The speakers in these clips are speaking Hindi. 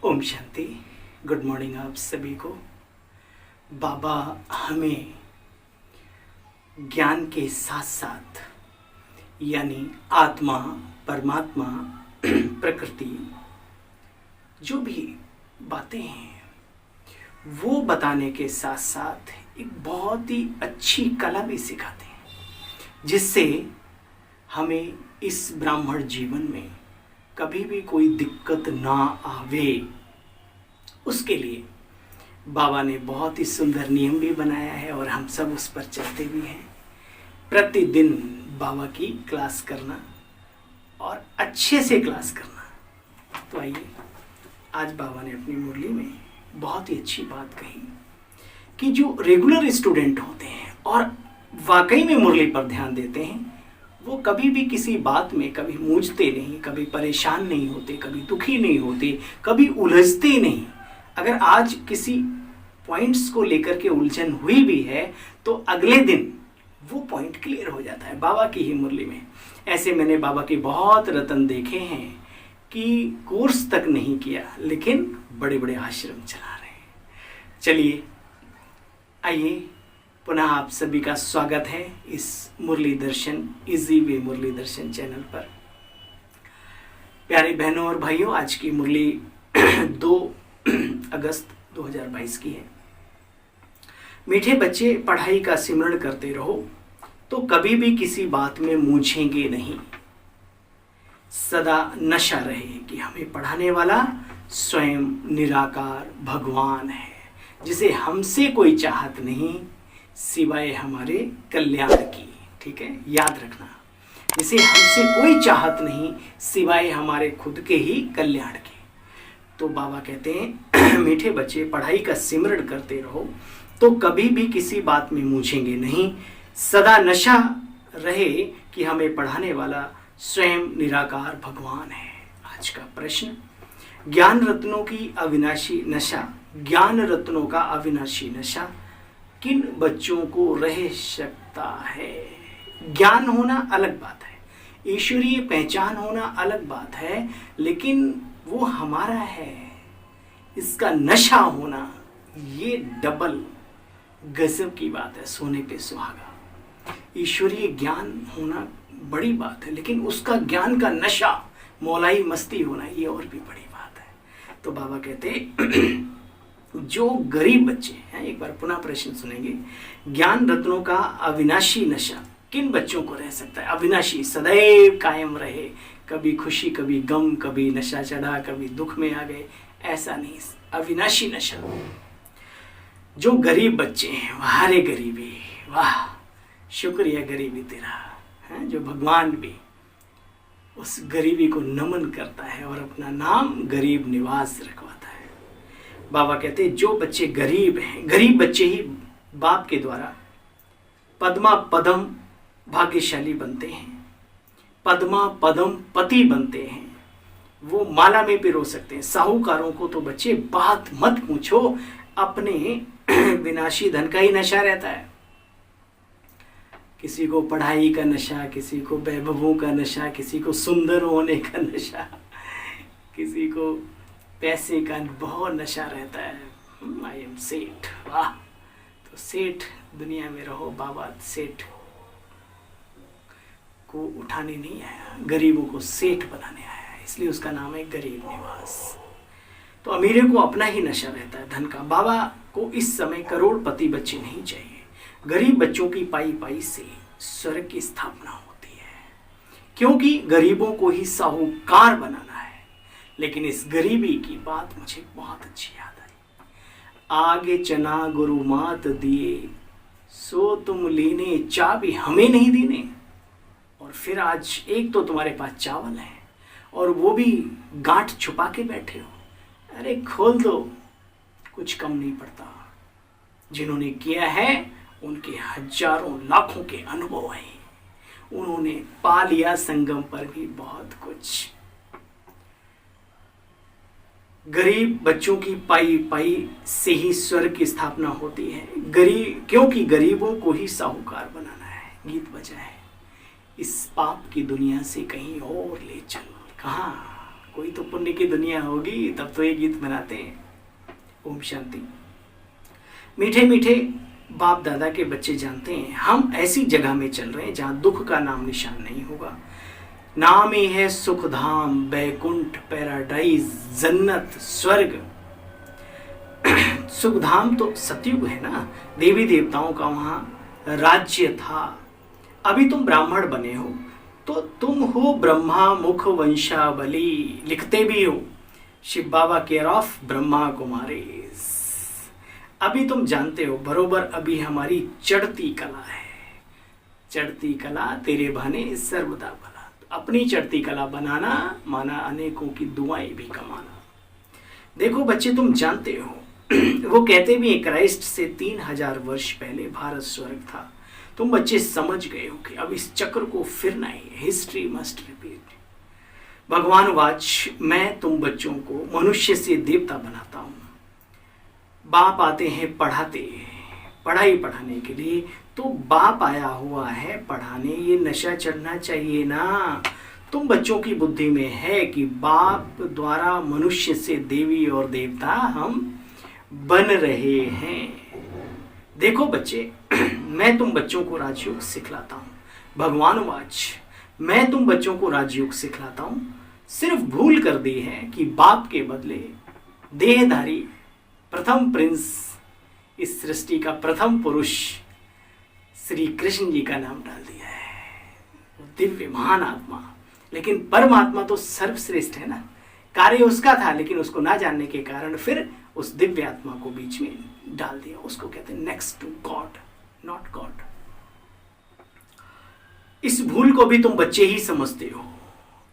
ओम शांति। गुड मॉर्निंग आप सभी को। बाबा हमें ज्ञान के साथ साथ यानी आत्मा, परमात्मा, प्रकृति, जो भी बातें हैं वो बताने के साथ साथ एक बहुत ही अच्छी कला भी सिखाते हैं, जिससे हमें इस ब्राह्मण जीवन में कभी भी कोई दिक्कत ना आवे। उसके लिए बाबा ने बहुत ही सुंदर नियम भी बनाया है और हम सब उस पर चलते भी हैं। प्रतिदिन बाबा की क्लास करना और अच्छे से क्लास करना। तो आइए, आज बाबा ने अपनी मुरली में बहुत ही अच्छी बात कही कि जो रेगुलर स्टूडेंट होते हैं और वाकई में मुरली पर ध्यान देते हैं, वो कभी भी किसी बात में कभी मूंझते नहीं, कभी परेशान नहीं होते, कभी दुखी नहीं होते, कभी उलझते नहीं। अगर आज किसी पॉइंट्स को लेकर के उलझन हुई भी है तो अगले दिन वो पॉइंट क्लियर हो जाता है बाबा की ही मुरली में। ऐसे मैंने बाबा के बहुत रतन देखे हैं कि कोर्स तक नहीं किया लेकिन बड़े बड़े आश्रम चला रहे हैं। चलिए आइए, पुनः आप सभी का स्वागत है इस मुरली दर्शन, इजी वे मुरली दर्शन चैनल पर। प्यारे बहनों और भाइयों, आज की मुरली 2 अगस्त 2022 की है। मीठे बच्चे, पढ़ाई का सिमरण करते रहो तो कभी भी किसी बात में मूझेंगे नहीं। सदा नशा रहे कि हमें पढ़ाने वाला स्वयं निराकार भगवान है, जिसे हमसे कोई चाहत नहीं सिवाय हमारे कल्याण की। ठीक है, याद रखना, जिसे हमसे कोई चाहत नहीं सिवाय हमारे खुद के ही कल्याण की। तो बाबा कहते हैं मीठे बच्चे, पढ़ाई का सिमरण करते रहो तो कभी भी किसी बात में मूझेंगे नहीं। सदा नशा रहे कि हमें पढ़ाने वाला स्वयं निराकार भगवान है। आज का प्रश्न, ज्ञान रत्नों की अविनाशी नशा, ज्ञान रत्नों का अविनाशी नशा किन बच्चों को रह सकता है? ज्ञान होना अलग बात है, ईश्वरीय पहचान होना अलग बात है, लेकिन वो हमारा है, इसका नशा होना ये डबल गजब की बात है, सोने पे सुहागा। ईश्वरीय ज्ञान होना बड़ी बात है, लेकिन उसका ज्ञान का नशा, मौलाई मस्ती होना ये और भी बड़ी बात है। तो बाबा कहते जो गरीब बच्चे हैं, एक बार पुनः प्रश्न सुनेंगे, ज्ञान रत्नों का अविनाशी नशा किन बच्चों को रह सकता है? अविनाशी, सदैव कायम रहे, कभी खुशी कभी गम, कभी नशा चढ़ा कभी दुख में आ गए, ऐसा नहीं, अविनाशी नशा। जो गरीब बच्चे हैं, वाह रे गरीबी, वाह शुक्रिया गरीबी तेरा है, जो भगवान भी उस गरीबी को नमन करता है और अपना नाम गरीब निवास रखवाता है। बाबा कहते हैं जो बच्चे गरीब हैं, गरीब बच्चे ही बाप के द्वारा पद्मा पदम भाग्यशाली बनते हैं, पद्मा पदम पति बनते हैं, वो माला में पिरो सकते हैं। साहूकारों को तो बच्चे बात मत पूछो, अपने विनाशी धन का ही नशा रहता है। किसी को पढ़ाई का नशा, किसी को वैभवों का नशा, किसी को सुंदर होने का नशा, किसी को पैसे का बहुत नशा रहता है। आई एम सेठ, वाह। तो सेठ दुनिया में रहो, बाबा सेठ को उठाने नहीं आया, गरीबों को सेठ बनाने आया है, इसलिए उसका नाम है गरीब निवास। तो अमीरों को अपना ही नशा रहता है धन का। बाबा को इस समय करोड़पति बच्चे नहीं चाहिए, गरीब बच्चों की पाई पाई से स्वर्ग की स्थापना होती है, क्योंकि गरीबों को ही साहूकार बनाना है। लेकिन इस गरीबी की बात मुझे बहुत अच्छी याद आई। आगे चना गुरु मात दिए, सो तुम लीने चाबी हमें नहीं दीने। और फिर आज एक तो तुम्हारे पास चावल है और वो भी गांठ छुपा के बैठे हो, अरे खोल दो, कुछ कम नहीं पड़ता। जिन्होंने किया है उनके हजारों लाखों के अनुभव हैं, उन्होंने पा लिया संगम पर भी बहुत कुछ। गरीब बच्चों की पाई पाई से ही स्वर्ग की स्थापना होती है, गरीब क्योंकि गरीबों को ही साहूकार बनाना है। गीत बजा है, इस पाप की दुनिया से कहीं और ले चल, कहाँ कोई तो पुण्य की दुनिया होगी, तब तो ये गीत बनाते हैं। ओम शांति। मीठे मीठे बाप दादा के बच्चे जानते हैं हम ऐसी जगह में चल रहे हैं जहां दुख का नाम निशान नहीं होगा। नाम ही है सुख धाम, बैकुंठ, पैराडाइज, जन्नत, स्वर्ग। सुख धाम तो सतयुग है ना, देवी देवताओं का वहां राज्य था। अभी तुम ब्राह्मण बने हो तो तुम हो ब्रह्मा मुख वंशावली, लिखते भी हो शिव बाबा केयर ऑफ ब्रह्मा कुमारीज। अभी तुम जानते हो बरोबर, अभी हमारी चढ़ती कला है। चढ़ती कला तेरे बहाने सर्वदा भला। अपनी चढ़ती कला बनाना माना अनेकों की दुआएं भी कमाना। देखो बच्चे, तुम जानते हो वो कहते भी हैं क्राइस्ट से 3000 वर्ष पहले भारत स्वर्ग था। तुम बच्चे समझ गए हो कि अब इस चक्र को फिरना ही है। History must repeat. भगवान वाच, मैं तुम बच्चों को मनुष्य से देवता बनाता हूं। बाप आते हैं पढ़ाते, पढ़ाई पढ़ाने के लिए, तो बाप आया हुआ है पढ़ाने। ये नशा चढ़ना चाहिए ना। तुम बच्चों की बुद्धि में है कि बाप द्वारा मनुष्य से देवी और देवता हम बन रहे हैं। देखो बच्चे, मैं तुम बच्चों को राजयोग सिखलाता हूं। भगवान वाच, मैं तुम बच्चों को राजयोग सिखलाता हूं। सिर्फ भूल कर दी है कि बाप के बदले देहधारी प्रथम प्रिंस, इस सृष्टि का प्रथम पुरुष श्री कृष्ण जी का नाम डाल दिया है। दिव्य महान आत्मा, लेकिन परमात्मा तो सर्वश्रेष्ठ है ना। कार्य उसका था, लेकिन उसको ना जानने के कारण फिर उस दिव्य आत्मा को बीच में डाल दिया। उसको कहते हैं next to God, not God. इस भूल को भी तुम बच्चे ही समझते हो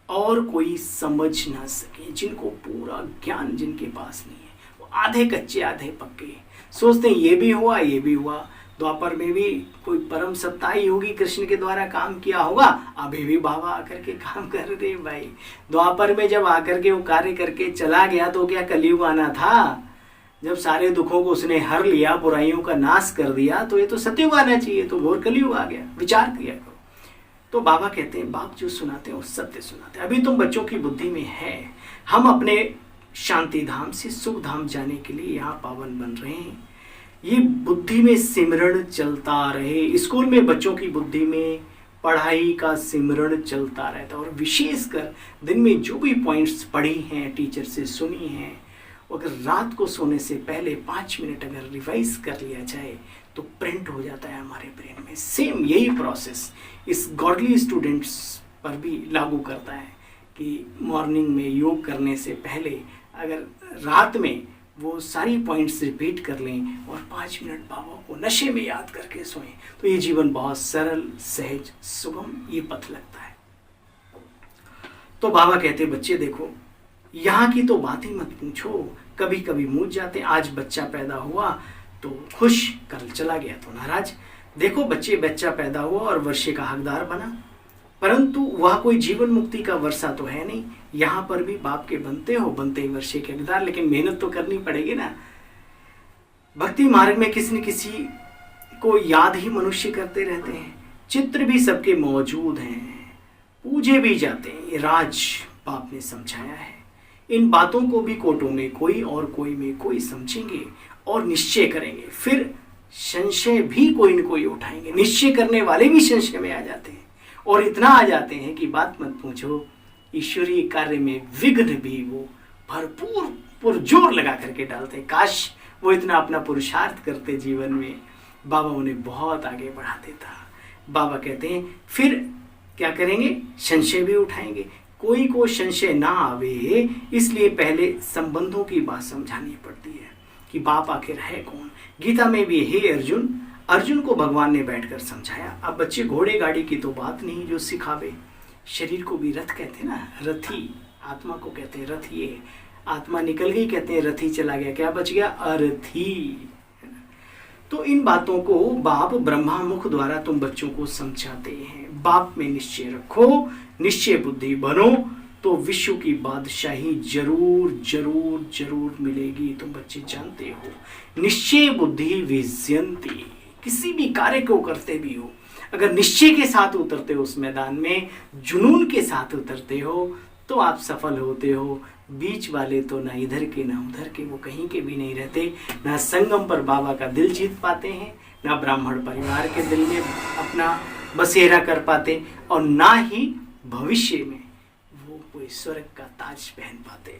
और कोई समझ ना सके। जिनको पूरा ज्ञान जिनके पास नहीं है, वो आधे कच्चे आधे पक्के सोचते हैं ये भी हुआ ये भी हुआ। द्वापर में भी कोई परम सत्ता ही होगी, कृष्ण के द्वारा काम किया होगा। अभी भी बाबा आकर के काम कर रहे भाई। द्वापर में जब आकर के वो कार्य करके चला गया तो क्या कलयुग आना था? जब सारे दुखों को उसने हर लिया, बुराइयों का नाश कर दिया, तो ये तो सतयुग आना चाहिए। तो घोर कलयुग आ गया। विचार किया करो। तो बाबा कहते हैं बाप जो सुनाते हैं वो सत्य सुनाते हैं। अभी तुम बच्चों की बुद्धि में है हम अपने शांति धाम से सुख धाम जाने के लिए यहाँ पावन बन रहे हैं। ये बुद्धि में सिमरण चलता रहे। स्कूल में बच्चों की बुद्धि में पढ़ाई का सिमरण चलता रहता है। और विशेषकर दिन में जो भी पॉइंट्स पढ़ी हैं, टीचर से सुनी हैं, अगर रात को सोने से पहले 5 मिनट अगर रिवाइज कर लिया जाए तो प्रिंट हो जाता है हमारे ब्रेन में। सेम यही प्रोसेस इस गॉडली स्टूडेंट्स पर भी लागू करता है कि मॉर्निंग में योग करने से पहले अगर रात में वो सारी पॉइंट्स रिपीट कर लें और 5 मिनट बाबा को नशे में याद करके सोएं, तो ये जीवन बहुत सरल, सहज, सुगम ये पथ लगता है। तो बाबा कहते बच्चे देखो, यहाँ की तो बात ही मत पूछो। कभी कभी मूझ जाते। आज बच्चा पैदा हुआ तो खुश, कल चला गया तो नाराज। देखो बच्चे, बच्चा पैदा हुआ और वर्षे का हकदार बना, परंतु वह कोई जीवन मुक्ति का वर्षा तो है नहीं। यहाँ पर भी बाप के बनते हो, बनते ही वर्षे के हकदार, लेकिन मेहनत तो करनी पड़ेगी ना। भक्ति मार्ग में किसी न किसी को याद ही मनुष्य करते रहते हैं। चित्र भी सबके मौजूद हैं, पूजे भी जाते हैं। ये राज बाप ने समझाया है। इन बातों को भी कोटों में कोई और कोई में कोई समझेंगे और निश्चय करेंगे। फिर संशय भी कोई न कोई उठाएंगे। निश्चय करने वाले भी संशय में आ जाते हैं और इतना आ जाते हैं कि बात मत पूछो। ईश्वरीय कार्य में विघ्न भी वो भरपूर पुरजोर लगा करके डालते हैं। काश वो इतना अपना पुरुषार्थ करते जीवन में, बाबा उन्हें बहुत आगे बढ़ा देता। बाबा कहते हैं फिर क्या करेंगे? संशय भी उठाएंगे। कोई को संशय ना आवे, इसलिए पहले संबंधों की बात समझानी पड़ती है कि बाप आखिर है कौन। गीता में भी हे अर्जुन, अर्जुन को भगवान ने बैठकर समझाया। अब बच्चे, घोड़े गाड़ी की तो बात नहीं जो सिखावे। शरीर को भी रथ कहते हैं ना, रथी। आत्मा को कहते हैं रथ। ये आत्मा निकल गई, कहते हैं रथी चला गया, क्या बच गया? अरथी। तो इन बातों को बाप ब्रह्मा मुख द्वारा तुम बच्चों को समझाते हैं। बाप में निश्चय रखो, निश्चय बुद्धि बनो, तो विश्व की बादशाही जरूर जरूर जरूर मिलेगी। तुम बच्चे जानते हो, निश्चय बुद्धि विजयंती। किसी भी कार्य को करते भी हो, अगर निश्चय के साथ उतरते हो उस मैदान में, जुनून के साथ उतरते हो, तो आप सफल होते हो। बीच वाले तो ना इधर के ना उधर के, वो कहीं के भी नहीं रहते। ना संगम पर बाबा का दिल जीत पाते हैं, ना ब्राह्मण परिवार के दिल में अपना बसेरा कर पाते, और ना ही भविष्य में वो कोई स्वर्ग का ताज पहन पाते।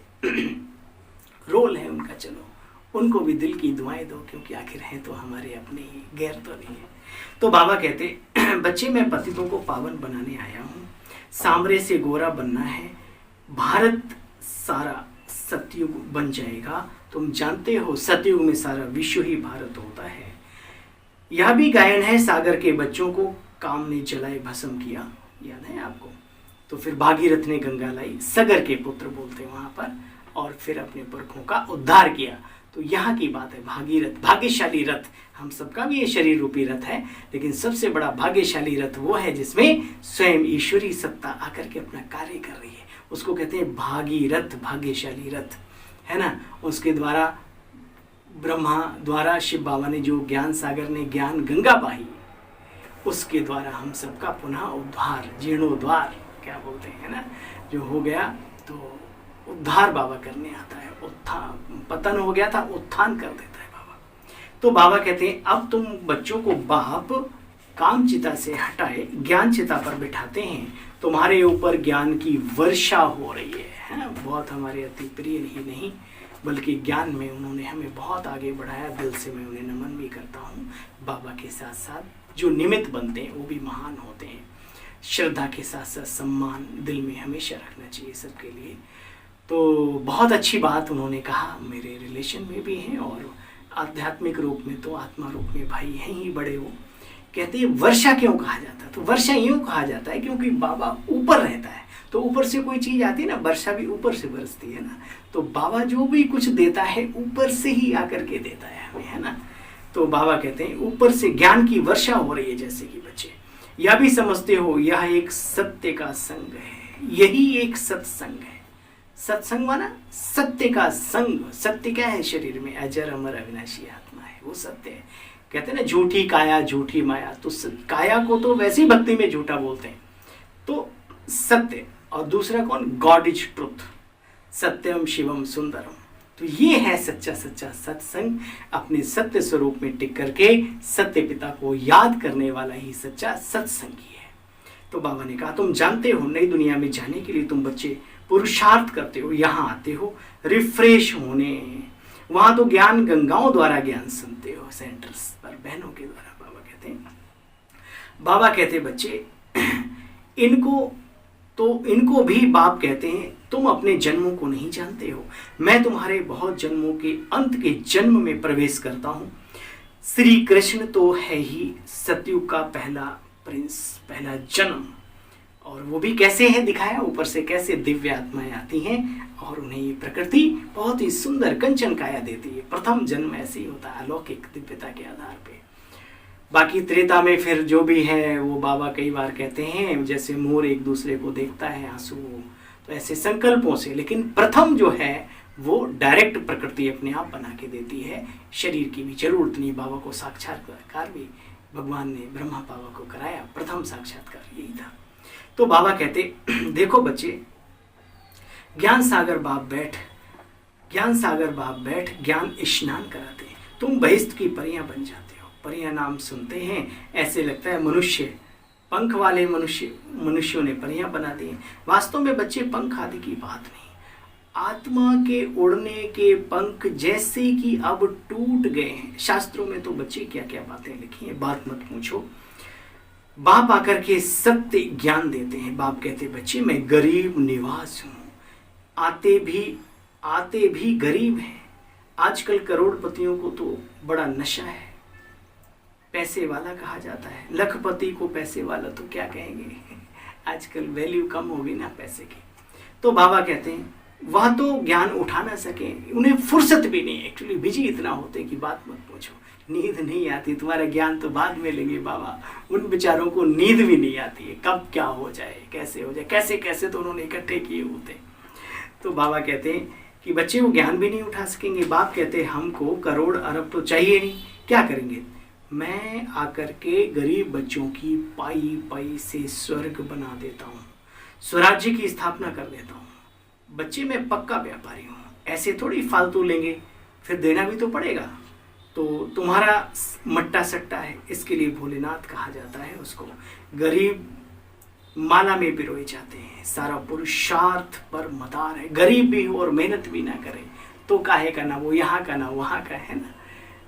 रोल है उनका, चलो उनको भी दिल की दुआएं दो, क्योंकि आखिर हैं तो हमारे अपने ही, गैर तो नहीं है। तो बाबा कहते, बच्चे मैं पतितों को पावन बनाने आया हूँ, सांवरे से गोरा बनना है, भारत सारा सतयुग बन जाएगा। तुम जानते हो सतयुग में सारा विश्व ही भारत होता है। यह भी गायन है, सागर के बच्चों को काम ने जलाए भस्म किया, याद है आपको। तो फिर भागीरथ ने गंगा लाई, सगर के पुत्र बोलते वहां पर, और फिर अपने पुरखों का उद्धार किया। तो यहाँ की बात है, भागीरथ भाग्यशाली रथ, हम सबका भी ये शरीर रूपी रथ है, लेकिन सबसे बड़ा भाग्यशाली रथ वो है जिसमें स्वयं ईश्वरी सत्ता आकर के अपना कार्य कर रही है। उसको कहते हैं भागीरथ, भाग्यशाली रथ, है ना। उसके द्वारा ब्रह्मा द्वारा शिव बाबा ने जो ज्ञान सागर ने ज्ञान गंगा बहाई, उसके द्वारा हम सबका पुनः उद्धार, जीर्णोद्धार क्या बोलते हैं ना, जो हो गया, तो उद्धार बाबा करने आता है। उत्थान, पतन हो गया था, उत्थान कर देता है बाबा। तो बाबा कहते हैं अब तुम बच्चों को बाप काम चिता से हटाए ज्ञान चिता पर बिठाते हैं, तुम्हारे ऊपर ज्ञान की वर्षा हो रही है। बहुत हमारे अति प्रिय ही नहीं बल्कि ज्ञान में उन्होंने हमें बहुत आगे बढ़ाया, दिल से मैं उन्हें नमन भी करता हूँ। बाबा के साथ साथ जो निमित्त बनते हैं वो भी महान होते हैं। श्रद्धा के साथ साथ सम्मान दिल में हमेशा रखना चाहिए सबके लिए। तो बहुत अच्छी बात उन्होंने कहा, मेरे रिलेशन में भी हैं और आध्यात्मिक रूप में तो आत्मा रूप में भाई हैं ही बड़े। वो कहते हैं वर्षा क्यों कहा जाता है, तो वर्षा यूँ कहा जाता है क्योंकि बाबा ऊपर रहता है, तो ऊपर से कोई चीज़ आती है ना, वर्षा भी ऊपर से बरसती है ना। तो बाबा जो भी कुछ देता है ऊपर से ही आकर के देता है हमें, है ना। तो बाबा कहते हैं ऊपर से ज्ञान की वर्षा हो रही है, जैसे कि बच्चे यह भी समझते हो यह एक सत्य का संग है, यही एक सत्संग है। सत्संग माना सत्य का संग। सत्य क्या है शरीर में, अजर अमर अविनाशी आत्मा है, वो सत्य है। कहते हैं ना झूठी काया झूठी माया, तो काया को तो वैसे ही भक्ति में झूठा बोलते हैं। तो सत्य, और दूसरा कौन, गॉड इज ट्रुथ, सत्यम शिवम सुंदरम। तो ये है सच्चा सच्चा सत्संग, अपने सत्य स्वरूप में टिक करके सत्य पिता को याद करने वाला ही सच्चा सत्संगी है। तो बाबा ने कहा तुम जानते हो नई दुनिया में जाने के लिए तुम बच्चे पुरुषार्थ करते हो, यहाँ आते हो रिफ्रेश होने, वहां तो ज्ञान गंगाओं द्वारा ज्ञान सुनते हो, सेंटर्स पर बहनों के द्वारा। बाबा कहते बच्चे इनको भी बाप कहते हैं तुम अपने जन्मों को नहीं जानते हो, मैं तुम्हारे बहुत जन्मों के अंत के जन्म में प्रवेश करता हूँ। श्री कृष्ण तो है ही सतयुग का पहला प्रिंस, पहला जन्म, और वो भी कैसे है दिखाया, ऊपर से कैसे दिव्य आत्माएं आती हैं और उन्हें ये प्रकृति बहुत ही सुंदर कंचन काया देती है। प्रथम जन्म ऐसे ही होता है, अलौकिक दिव्यता के आधार पे। बाकी त्रेता में फिर जो भी है वो बाबा कई बार कहते हैं जैसे मोर एक दूसरे को देखता है आंसू, तो ऐसे संकल्पों से, लेकिन प्रथम जो है वो डायरेक्ट प्रकृति अपने आप बना के देती है, शरीर की भी जरूरत नहीं। बाबा को साक्षात्कार भी भगवान ने ब्रह्मा बाबा को कराया, प्रथम साक्षात्कार यही था। तो बाबा कहते देखो बच्चे, ज्ञान सागर बाप बैठ ज्ञान स्नान कराते, तुम बहिष्ठ की परियां बन जाते हो। परियां नाम सुनते हैं ऐसे लगता है मनुष्य, पंख वाले मनुष्यों ने परियां बना दी। वास्तव में बच्चे पंख आदि की बात नहीं, आत्मा के उड़ने के पंख जैसे कि अब टूट गए हैं। शास्त्रों में तो बच्चे क्या क्या बातें लिखी हैं, बात मत पूछो। बाप आकर के सत्य ज्ञान देते हैं। बाप कहते बच्चे मैं गरीब निवास हूँ, आते भी गरीब हैं। आजकल करोड़पतियों को तो बड़ा नशा है, पैसे वाला कहा जाता है, लखपति को पैसे वाला तो क्या कहेंगे, आजकल वैल्यू कम होगी ना पैसे की। तो बाबा कहते हैं वह तो ज्ञान उठा ना सके, उन्हें फुर्सत भी नहीं, एक्चुअली बिजी इतना होते कि बात मत पूछो, नींद नहीं आती। तुम्हारा ज्ञान तो बाद में लेंगे बाबा, उन बेचारों को नींद भी नहीं आती है, कब क्या हो जाए, कैसे हो जाए, कैसे कैसे तो उन्होंने इकट्ठे किए होते। तो बाबा कहते हैं कि बच्चे वो ज्ञान भी नहीं उठा सकेंगे। बाप कहते हैं हमको करोड़ अरब तो चाहिए नहीं, क्या करेंगे, मैं आकर के गरीब बच्चों की पाई पाई से स्वर्ग बना देता हूँ, स्वराज्य की स्थापना कर देता हूँ। बच्चे मैं पक्का व्यापारी हूँ, ऐसे थोड़ी फालतू लेंगे, फिर देना भी तो पड़ेगा। तो तुम्हारा मट्टा सट्टा है, इसके लिए भोलेनाथ कहा जाता है उसको। गरीब माला में पिरोए जाते हैं, सारा पुरुषार्थ पर मदार है। गरीब भी हो और मेहनत भी ना करे तो काहे का ना, वो यहाँ का ना वहाँ का, है ना।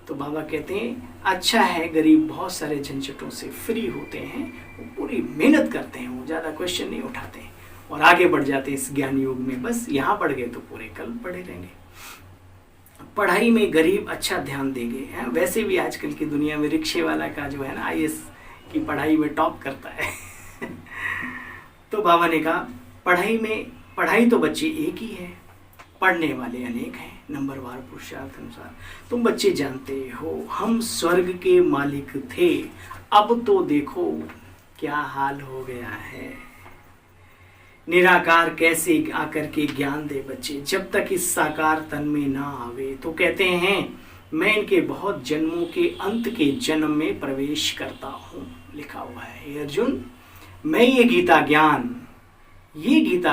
तो बाबा कहते हैं अच्छा है गरीब बहुत सारे झंझटों से फ्री होते हैं, वो पूरी मेहनत करते हैं, वो ज़्यादा क्वेश्चन नहीं उठाते हैं और आगे बढ़ जाते हैं इस ज्ञान युग में। बस यहाँ पढ़ गए तो पूरे कल पढ़े रहेंगे। पढ़ाई में गरीब अच्छा ध्यान देंगे। वैसे भी आजकल की दुनिया में रिक्शे वाला का जो है ना IAS की पढ़ाई में टॉप करता है। तो बाबा ने कहा पढ़ाई तो बच्चे एक ही है, पढ़ने वाले अनेक हैं, नंबरवार पुरुषार्थ अनुसार। तुम बच्चे जानते हो हम स्वर्ग के मालिक थे, अब तो देखो क्या हाल हो गया है। निराकार कैसे आकर के ज्ञान दे बच्चे, जब तक इस साकार तन में ना आवे। तो कहते हैं मैं इनके बहुत जन्मों के अंत के जन्म में प्रवेश करता हूँ, लिखा हुआ है। हे अर्जुन, मैं ये गीता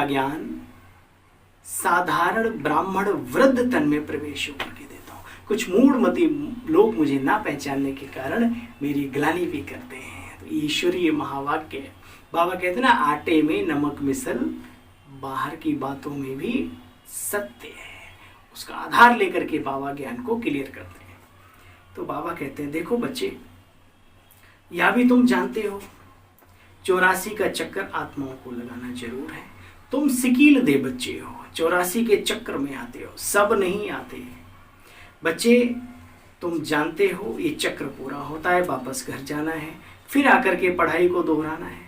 ज्ञान साधारण ब्राह्मण वृद्ध तन में प्रवेश होकर के देता हूँ। कुछ मूढ़मती लोग मुझे ना पहचानने के कारण मेरी ग्लानि भी करते हैं। तो ईश्वरीय महावाक्य है। बाबा कहते हैं ना, आटे में नमक मिसल, बाहर की बातों में भी सत्य है। उसका आधार लेकर के बाबा ज्ञान को क्लियर करते हैं। तो बाबा कहते हैं देखो बच्चे, या भी तुम जानते हो 84 का चक्कर आत्माओं को लगाना जरूर है। तुम सिकील दे बच्चे हो, 84 के चक्र में आते हो, सब नहीं आते बच्चे। तुम जानते हो ये चक्र पूरा होता है, वापस घर जाना है, फिर आकर के पढ़ाई को दोहराना है।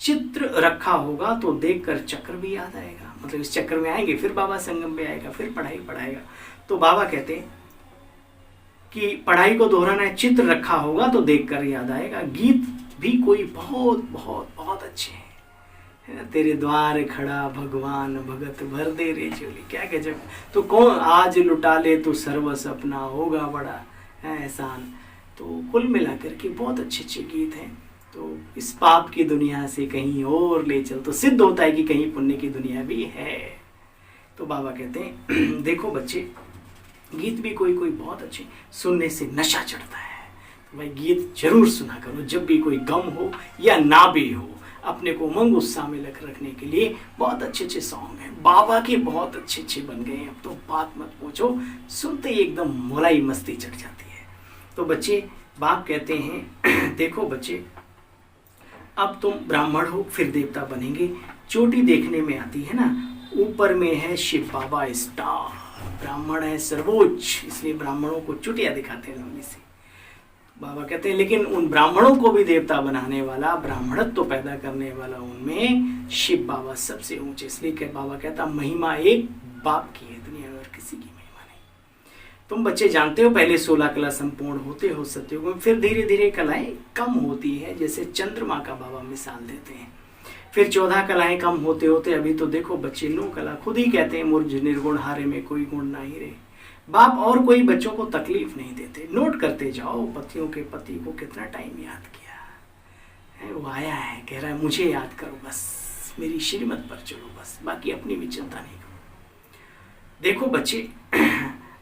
चित्र रखा होगा तो देखकर चक्र भी याद आएगा, मतलब इस चक्र में आएंगे, फिर बाबा संगम में आएगा, फिर पढ़ाई पढ़ाएगा। तो बाबा कहते हैं कि पढ़ाई को दोहराना है, चित्र रखा होगा तो देखकर याद आएगा। गीत भी कोई बहुत बहुत बहुत अच्छे हैं, है ना। तेरे द्वार खड़ा भगवान भगत भर दे रे झोली, क्या गजब। तो कौन आज लुटा ले तो सर्वस अपना, होगा बड़ा एहसान। तो कुल मिलाकर के बहुत अच्छे अच्छे गीत हैं। तो इस पाप की दुनिया से कहीं और ले चल, तो सिद्ध होता है कि कहीं पुण्य की दुनिया भी है। तो बाबा कहते हैं देखो बच्चे, गीत भी कोई कोई बहुत अच्छे, सुनने से नशा चढ़ता है। तो भाई गीत जरूर सुना करो, जब भी कोई गम हो या ना भी हो, अपने को उमंग उत्साह में रखने के लिए बहुत अच्छे अच्छे सॉन्ग हैं। बाबा के बहुत अच्छे अच्छे बन गए हैं, अब तो बात मत पूछो, सुनते ही एकदम मोलाई मस्ती चढ़ जाती है। तो बच्चे, बाप कहते हैं देखो बच्चे, अब तुम ब्राह्मण हो फिर देवता बनेंगे। चोटी देखने में आती है ना, ऊपर में है शिव बाबा स्टार, ब्राह्मण है सर्वोच्च, इसलिए ब्राह्मणों को चुटिया दिखाते हैं लंबी सी। बाबा कहते हैं लेकिन उन ब्राह्मणों को भी देवता बनाने वाला, ब्राह्मणत्व तो पैदा करने वाला, उनमें शिव बाबा सबसे ऊंचे। इसलिए कि बाबा कहता महिमा एक बाप की है, दुनिया में और किसी की महिमा नहीं। तुम बच्चे जानते हो पहले 16 कला संपूर्ण होते हो सत्युग में, फिर धीरे धीरे कलाएं कम होती है, जैसे चंद्रमा का बाबा मिसाल देते हैं। फिर 14 कलाएं कम होते होते अभी तो देखो बच्चे 9 कला, खुद ही कहते हैं मुर्ज निर्गुण हारे में कोई गुण नहीं रहे। बाप और कोई बच्चों को तकलीफ नहीं देते। नोट करते जाओ पतियों के पति को कितना टाइम याद किया है, वो आया है कह रहा है मुझे याद करो, बस मेरी श्रीमत पर चलो, बस बाकी अपनी भी चिंता नहीं करो। देखो बच्चे,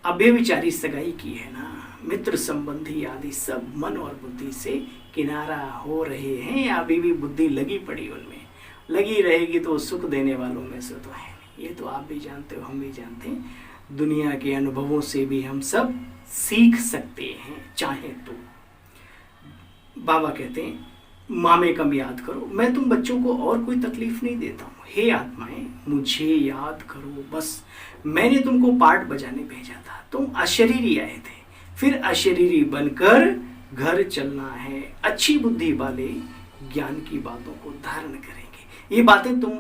अव्यभिचारी सगाई की है ना, मित्र संबंधी आदि सब मन और बुद्धि से किनारा हो रहे हैं, या अभी भी बुद्धि लगी पड़ी उनमें, लगी रहेगी तो सुख देने वालों में से तो है नहीं। ये तो आप भी जानते हो, हम भी जानते हैं, दुनिया के अनुभवों से भी हम सब सीख सकते हैं चाहे तो। बाबा कहते हैं मामे कम याद करो, मैं तुम बच्चों को और कोई तकलीफ नहीं देता हूँ। हे आत्माएं, मुझे याद करो, बस मैंने तुमको पार्ट बजाने भेजा था, तुम अशरीरी आए थे, फिर अशरीरी बनकर घर चलना है। अच्छी बुद्धि वाले ज्ञान की बातों को धारण करेंगे। ये बातें तुम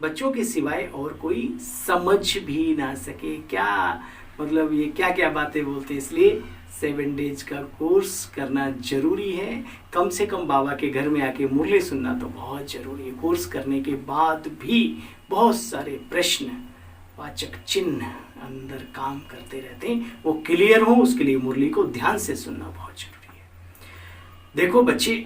बच्चों के सिवाय और कोई समझ भी ना सके। क्या मतलब ये क्या क्या बातें बोलते हैं, इसलिए 7 डेज का कोर्स करना जरूरी है। कम से कम बाबा के घर में आके मुरली सुनना तो बहुत जरूरी है। कोर्स करने के बाद भी बहुत सारे प्रश्न वाचक चिन्ह अंदर काम करते रहते हैं, वो क्लियर हो उसके लिए मुरली को ध्यान से सुनना बहुत जरूरी है। देखो बच्चे,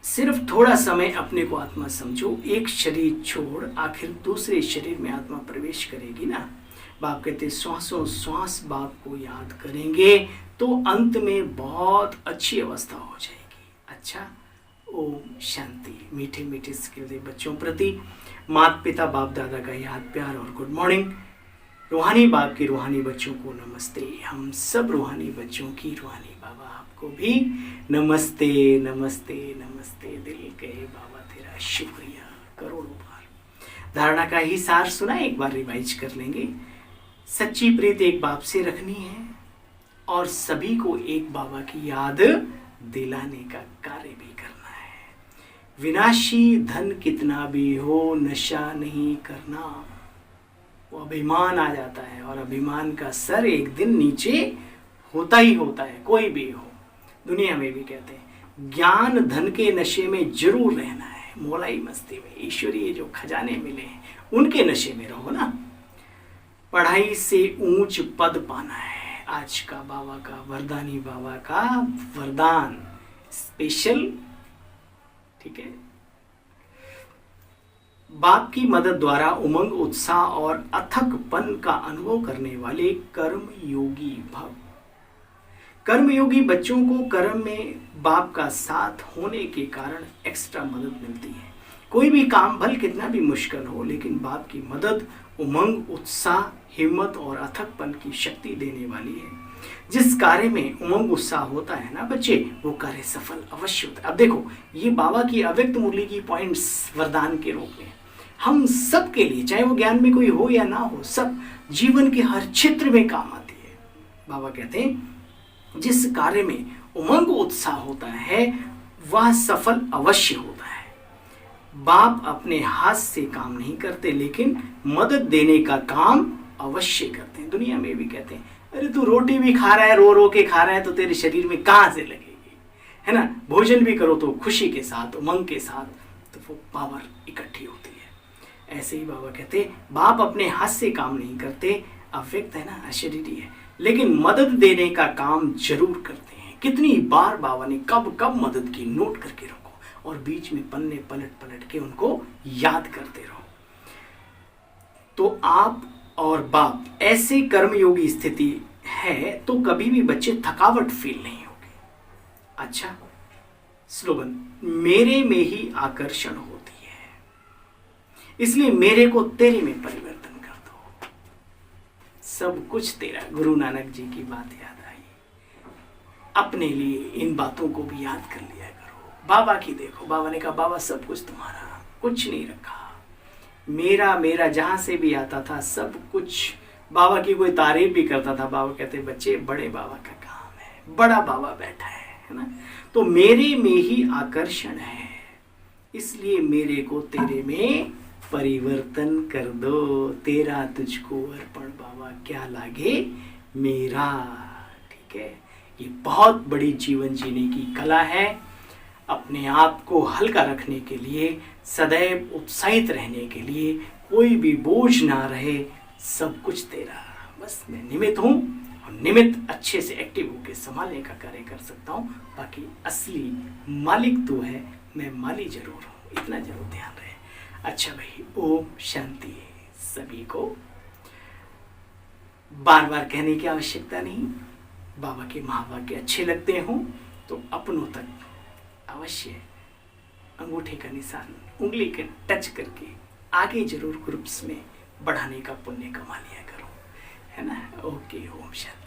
सिर्फ थोड़ा समय अपने को आत्मा समझो, एक शरीर छोड़ आखिर दूसरे शरीर में आत्मा प्रवेश करेगी ना। बाप कहते श्वासों श्वास बाप को याद करेंगे तो अंत में बहुत अच्छी अवस्था हो जाएगी। अच्छा, ओम शांति। मीठे मीठे सिकलते बच्चों प्रति माता पिता बाप दादा का याद प्यार और गुड मॉर्निंग। रूहानी बाप की रूहानी बच्चों को नमस्ते। हम सब रूहानी बच्चों की रूहानी बाबा आपको भी नमस्ते नमस्ते नमस्ते। दिल कहे बाबा तेरा शुक्रिया करोड़ों बार। धारणा का ही सार सुना, एक बार रिवाइज कर लेंगे। सच्ची प्रीत एक बाप से रखनी है और सभी को एक बाबा की याद दिलाने का कार्य भी करना है। विनाशी धन कितना भी हो नशा नहीं करना। वो अभिमान आ जाता है और अभिमान का सर एक दिन नीचे होता ही होता है, कोई भी हो। दुनिया में भी कहते हैं ज्ञान धन के नशे में जरूर रहना है, मोलाई मस्ती में, ईश्वरीय जो खजाने मिले हैं उनके नशे में रहो ना। पढ़ाई से ऊंच पद पाना है, आज का बाबा का वरदानी बाबा का वरदान स्पेशल। ठीक है, बाप की मदद द्वारा उमंग उत्साह और अथकपन का अनुभव करने वाले कर्मयोगी भव। कर्मयोगी बच्चों को कर्म में बाप का साथ होने के कारण एक्स्ट्रा मदद मिलती है। कोई भी काम भले कितना भी मुश्किल हो, लेकिन बाप की मदद उमंग उत्साह हिम्मत और अथकपन की शक्ति देने वाली है। जिस कार्य में उमंग उत्साह होता है ना बच्चे, वो कार्य सफल अवश्य होता है। अब देखो, ये बाबा की अव्यक्त मुरली की पॉइंट्स वरदान के रूप में हम सब के लिए, चाहे वो ज्ञान में कोई हो या ना हो, सब जीवन के हर क्षेत्र में काम आती है। बाबा कहते हैं जिस कार्य में उमंग उत्साह होता है वह सफल अवश्य होता है। बाप अपने हाथ से काम नहीं करते, लेकिन मदद देने का काम अवश्य करते हैं। दुनिया में भी कहते हैं अरे तू रोटी भी खा रहा है, रो रो के खा रहा है, तो तेरे शरीर में कहां से लगेगी, है ना। भोजन भी करो तो खुशी के साथ, उमंग के साथ, तो वो पावर इकट्ठी होती है। ऐसे ही बाबा कहते बाप अपने हाथ से काम नहीं करते, अव्यक्त है ना, अशरीरी है, लेकिन मदद देने का काम जरूर करते हैं। कितनी बार बाबा ने कब कब मदद की, नोट करके रखो और बीच में पन्ने पलट पलट के उनको याद करते रहो। तो आप और बाप ऐसे कर्मयोगी स्थिति है तो कभी भी बच्चे थकावट फील नहीं होगी। अच्छा, स्लोगन मेरे में ही आकर्षण होती है, इसलिए मेरे को तेरे में परिवर्तन कर दो। सब कुछ तेरा। गुरु नानक जी की बात याद आई। अपने लिए इन बातों को भी याद कर लिया करो। बाबा की देखो, बाबा ने कहा बाबा सब कुछ तुम्हारा, कुछ नहीं रखा, मेरा मेरा जहां से भी आता था सब कुछ। बाबा की कोई तारीफ भी करता था, बाबा कहते बच्चे बड़े बाबा का काम है, बड़ा बाबा बैठा है ना। तो मेरे में ही आकर्षण है, इसलिए मेरे को तेरे में परिवर्तन कर दो। तेरा तुझको अर्पण बाबा, क्या लागे मेरा। ठीक है, ये बहुत बड़ी जीवन जीने की कला है। अपने आप को हल्का रखने के लिए, सदैव उत्साहित रहने के लिए, कोई भी बोझ ना रहे, सब कुछ तेरा। बस मैं निमित्त हूँ और निमित्त अच्छे से एक्टिव होकर संभालने का कार्य कर सकता हूँ। बाकी असली मालिक तू है, मैं माली जरूर हूँ, इतना जरूर ध्यान रहे। अच्छा भाई, ओम शांति। सभी को बार बार कहने की आवश्यकता नहीं। बाबा के महावाक्य अच्छे लगते हों तो अपनों तक अवश्य अंगूठे का निशान, उंगली के टच करके आगे जरूर ग्रुप्स में बढ़ाने का पुण्य कमा लिया करो, है ना। ओके, ओम शांति।